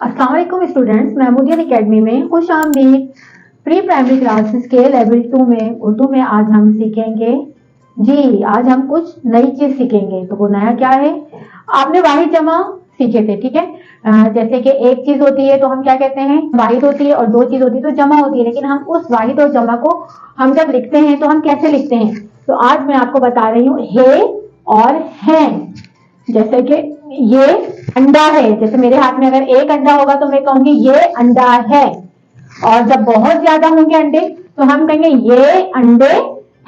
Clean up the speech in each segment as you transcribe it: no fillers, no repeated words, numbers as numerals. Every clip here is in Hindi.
अस्सलाम वालेकुम स्टूडेंट्स, महमूदियत एकेडमी में खुश आमदीद। प्री प्राइमरी क्लासेस के लेवल 2 में उर्दू में आज हम सीखेंगे आज हम कुछ नई चीज सीखेंगे। तो वो नया क्या है? आपने वाहिद जमा सीखे थे, ठीक है। जैसे कि एक चीज होती है तो हम क्या कहते हैं, वाहिद होती है, और दो चीज होती है तो जमा होती है। लेकिन हम उस वाहिद और जमा को हम जब लिखते हैं तो हम कैसे लिखते हैं? तो आज मैं आपको बता रही हूँ हे और हैं। जैसे कि ये अंडा है, जैसे मेरे हाथ में अगर एक अंडा होगा तो मैं कहूंगी ये अंडा है। और जब बहुत ज्यादा होंगे अंडे तो हम कहेंगे ये अंडे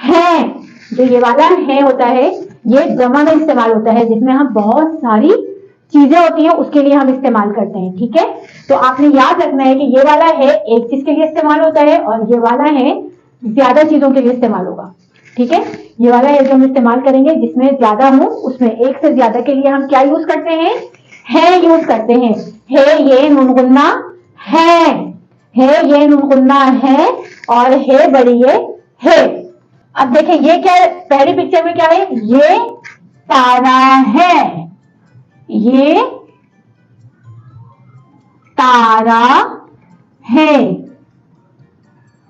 हैं। जो ये वाला है होता है ये जमा में इस्तेमाल होता है, जिसमें हम बहुत सारी चीजें होती हैं उसके लिए हम इस्तेमाल करते हैं, ठीक है। तो आपने याद रखना है कि ये वाला है एक चीज के लिए इस्तेमाल होता है और ये वाला है ज्यादा चीजों के लिए इस्तेमाल होगा, ठीक है। ये वाला है जो हम इस्तेमाल करेंगे जिसमें ज्यादा हो, उसमें एक से ज्यादा के लिए हम क्या यूज करते हैं? है यूज करते हैं। है ये नुनगुन्ना है ये नुनगुन्ना है, और है बड़ी ये है। अब देखें ये क्या है, पहली पिक्चर में क्या है? ये तारा है, ये तारा है,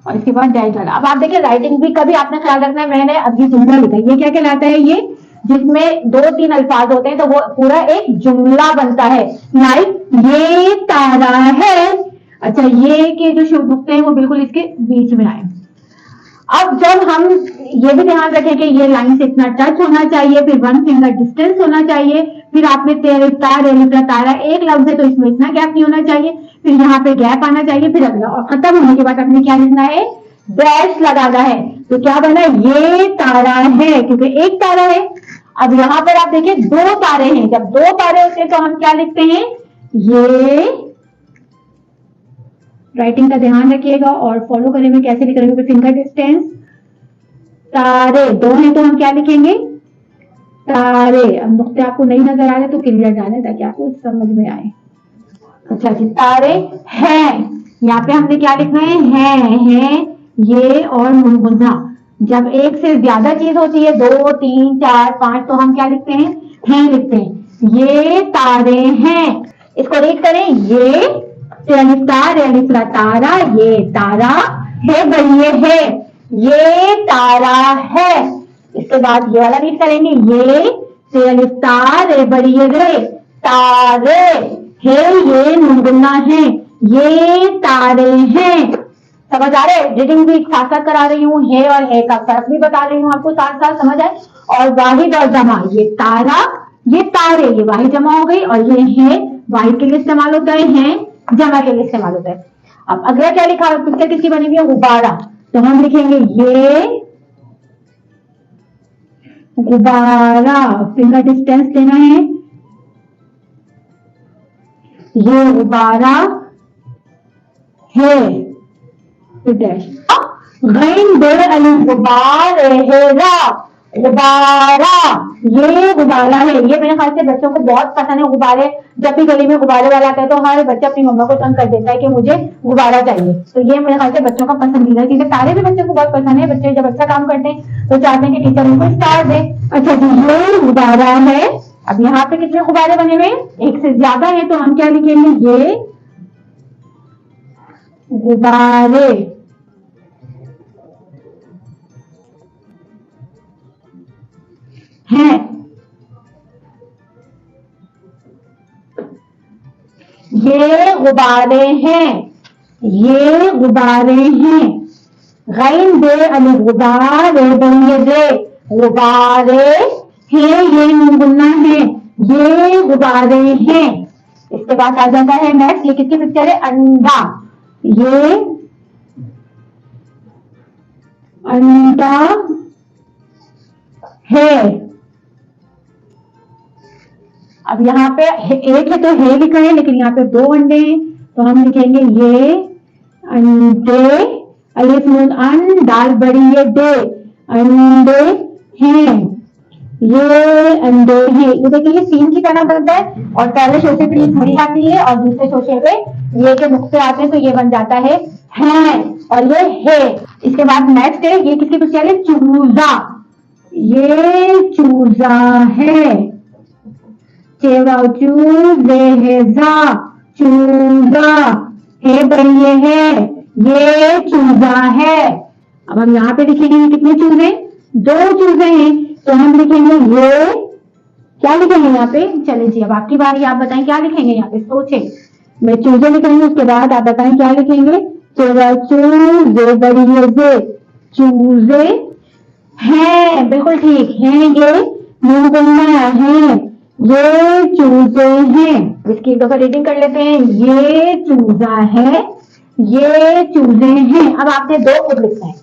और इसके बाद डैश डाला। अब आप देखिए राइटिंग भी कभी आपने ख्याल रखना है। मैंने अभी जुमला लिखा, ये क्या कहलाता है? ये जिसमें 2-3 अल्फाज होते हैं तो वो पूरा एक जुमला बनता है। लाइक ये तारा है। अच्छा, ये के जो शब्द होते हैं वो बिल्कुल इसके बीच में आए। अब जब हम ये भी ध्यान रखें कि ये लाइन से इतना टच होना चाहिए, फिर 1 फिंगर डिस्टेंस होना चाहिए, फिर आपने तेरे तारा एक लफ्ज है तो इसमें इतना गैप नहीं होना चाहिए, फिर यहाँ पे गैप आना चाहिए, फिर अगला, और खत्म होने के बाद आपने क्या लिखना है? डैश लगाना है। तो क्या बना? ये तारा है, क्योंकि एक तारा है। अब यहाँ पर आप देखिए 2 तारे हैं। जब 2 तारे होते हैं तो हम क्या लिखते हैं? ये राइटिंग का ध्यान रखिएगा और फॉलो करेंगे कैसे लिख रहे हैं। फिंगर डिस्टेंस, तारे 2 हैं तो हम क्या लिखेंगे? तारे। अब नुक्ते आपको नहीं नजर आ रहे तो क्लियर डालें ताकि आपको समझ में आए। अच्छा जी, तारे हैं, यहाँ पे हमने क्या लिखना है? है ये और मुनमुना। जब एक से ज्यादा चीज होती है, 2, 3, 4, 5, तो हम क्या लिखते हैं? हैं लिखते हैं। ये तारे हैं। इसको रीड करें, ये तारा, ये तारा है बड़ी है, ये तारा है। इसके बाद ये वाला रीड करेंगे, ये तारे बड़ी रे, तारे है, ये मुनगुन्ना है, ये तारे हैं। समझ आ रहे? रीडिंग भी साथ साथ करा रही हूँ, है और है का फर्क भी बता रही हूँ आपको, साथ साथ समझ आए। और वाहिद और जमा, ये तारा, ये तारे, ये वाहिद जमा हो गई, और ये है वाहिद के लिए इस्तेमाल होता है जमा के लिए इस्तेमाल होता है। अब अगला क्या लिखा है? पिक्चर किसकी बनी हुई है? गुब्बारा। तो हम लिखेंगे ये गुब्बारा, फिंगर डिस्टेंस देना है, ये गुब्बारा है, डैश। गैन बेर अली गुब्बारा, गुब्बारा, ये गुब्बारा है। ये मेरे ख्याल से बच्चों को बहुत पसंद है गुब्बारे। जब भी गली में गुब्बारे वाला आता है तो हर बच्चा अपनी मम्मा को तंग कर देता है कि मुझे गुब्बारा चाहिए। तो ये मेरे ख्याल से बच्चों का पसंदीदा चीज है। तारे भी बच्चों को बहुत पसंद है। बच्चे जब अच्छा काम करते हैं तो चाहते हैं कि टीचर उनको स्टार दे। अच्छा जी, ये गुब्बारा है। अब यहाँ पे कितने गुब्बारे बने हुए? एक से ज्यादा है तो हम क्या लिखेंगे? ये गुब्बारे हैं, ये गुब्बारे हैं, ये गुब्बारे हैं। गैन बे अली गुब्बारे दे, गुब्बारे हैं, ये मुनगुन्ना है, ये गुब्बारे हैं। इसके बाद आ जाता है नेक्स्ट, ये किसकी पिक्चर है? अंडा। ये अंडा है। अब यहाँ पे एक है तो है लिखा है, लेकिन यहाँ पे 2 अंडे हैं तो हम लिखेंगे ये अंडे, अलिफ नून अन, दाल बड़ी ये दे, अंडे हैं, ये अंडे हैं। ये देखिए ये सीन की तरह बनता है, और पहले शोशे पे ये घड़ी आती है और दूसरे शोशे पे ये के नुक्ते आते हैं तो ये बन जाता है हैं, और ये है। इसके बाद नेक्स्ट है, ये किसकी पिक्चर है? चूजा। ये चूजा है, चूजा, चूजा चूजा, हे बढ़िए है, ये चूजा है। अब हम यहाँ पे लिखेंगे कितने चूजे, 2 चूजे हैं, तो हम लिखेंगे ये, क्या लिखेंगे यहाँ पे, चले जी अब आपकी बारी, आप बताएं क्या लिखेंगे यहाँ पे, सोचे। मैं चूजे लिख रही हूँ, उसके बाद आप बताएं क्या लिखेंगे। चूजे बढ़िए से, चूजे हैं, बिल्कुल ठीक है, ये नहीं बोलना है, ये चूजे हैं। इसकी एक दफा रीडिंग कर लेते हैं, ये चूजा है, ये चूजे हैं। अब आपने 2 खुद लिखना है,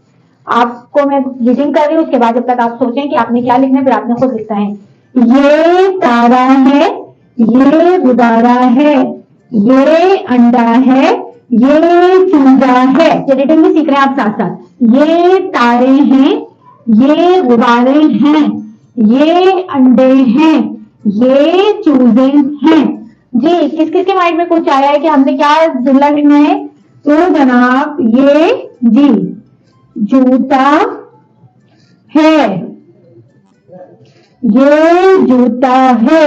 आपको मैं रीडिंग कर रही हूँ, उसके बाद जब तक आप सोचें कि आपने क्या लिखना है, फिर आपने खुद लिखना है। ये तारा है, ये गुब्बारा है, ये अंडा है, ये चूजा है। ये रीडिंग भी सीख रहे हैं आप साथ साथ। ये तारे हैं, ये गुब्बारे हैं, ये अंडे हैं, ये चूजे हैं। जी किस किस के माइंड में कुछ आया है कि हमने क्या जुमला लिखना है, तो जनाब ये जी जूता है, ये जूता है।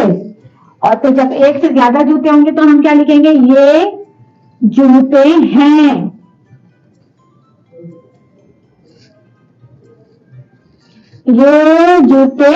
और तो जब एक से ज्यादा जूते होंगे तो हम क्या लिखेंगे, ये जूते हैं, ये जूते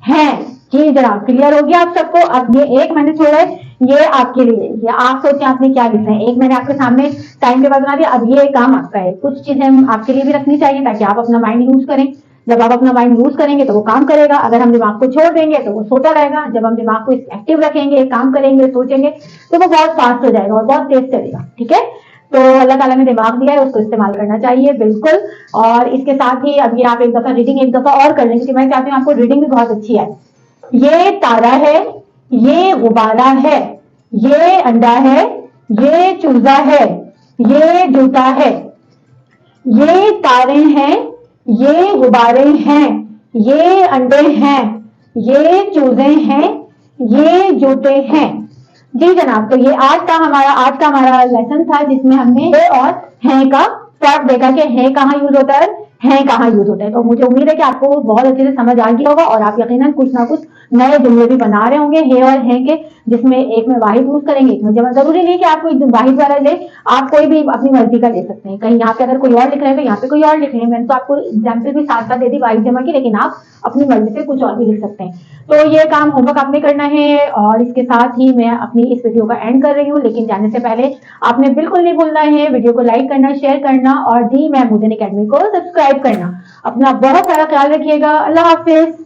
हैं। जी जनाब क्लियर हो गया आप सबको। अब ये एक मैंने छोड़ा है, ये आपके लिए, ये आप सोचें आपने क्या लिखना है। एक मैंने आपके सामने टाइम टेबल बना दिया, अब ये काम आपका है। कुछ चीजें आपके लिए भी रखनी चाहिए ताकि आप अपना माइंड यूज करें। जब आप अपना माइंड यूज करेंगे तो वो काम करेगा, अगर हम दिमाग को छोड़ देंगे तो वो सोता रहेगा। जब हम दिमाग को एक्टिव रखेंगे, काम करेंगे, सोचेंगे, तो वो बहुत फास्ट हो जाएगा और बहुत तेज चलेगा। ठीक है, तो अल्लाह ताला ने दिमाग दिया है, उसको इस्तेमाल करना चाहिए बिल्कुल। और इसके साथ ही अभी आप एक दफा रीडिंग एक दफा और कर लें, क्योंकि मैं चाहती हूँ आपको रीडिंग भी बहुत अच्छी है। ये तारा है, ये गुब्बारा है, ये अंडा है, ये चूजा है, ये जूता है। ये तारे हैं, ये गुब्बारे हैं, ये अंडे हैं, ये चूजे हैं, ये जूते हैं। जी जनाब, तो ये आज का हमारा लेसन था, जिसमें हमने है और है का फर्क देखा कि है कहाँ यूज होता है कहाँ यूज होता है। तो मुझे उम्मीद है कि आपको बहुत अच्छे से समझ आ गया होगा और आप यकीनन कुछ ना कुछ नए जुमले भी बना रहे होंगे है और है के, जिसमें एक में वाहिद यूज करेंगे, एक में जमा। जरूरी नहीं कि आप कोई वाहिद वाला ले, आप कोई भी अपनी मर्जी का ले सकते हैं। कहीं यहाँ पे अगर कोई और लिख रहे हैं तो यहाँ पे कोई और लिख रहे हैं। मैंने तो आपको एग्जाम्पल भी साथ साथ दे दी वाहिद जमा की, लेकिन आप अपनी मर्जी से कुछ और भी लिख सकते हैं। तो ये काम होमवर्क आपने करना है। और इसके साथ ही मैं अपनी इस वीडियो का एंड कर रही हूँ, लेकिन जाने से पहले आपने बिल्कुल नहीं भूलना है वीडियो को लाइक करना, शेयर करना और दी महमूदीन अकेडमी को सब्सक्राइब करना। अपना बहुत सारा ख्याल रखिएगा। अल्लाह हाफिज।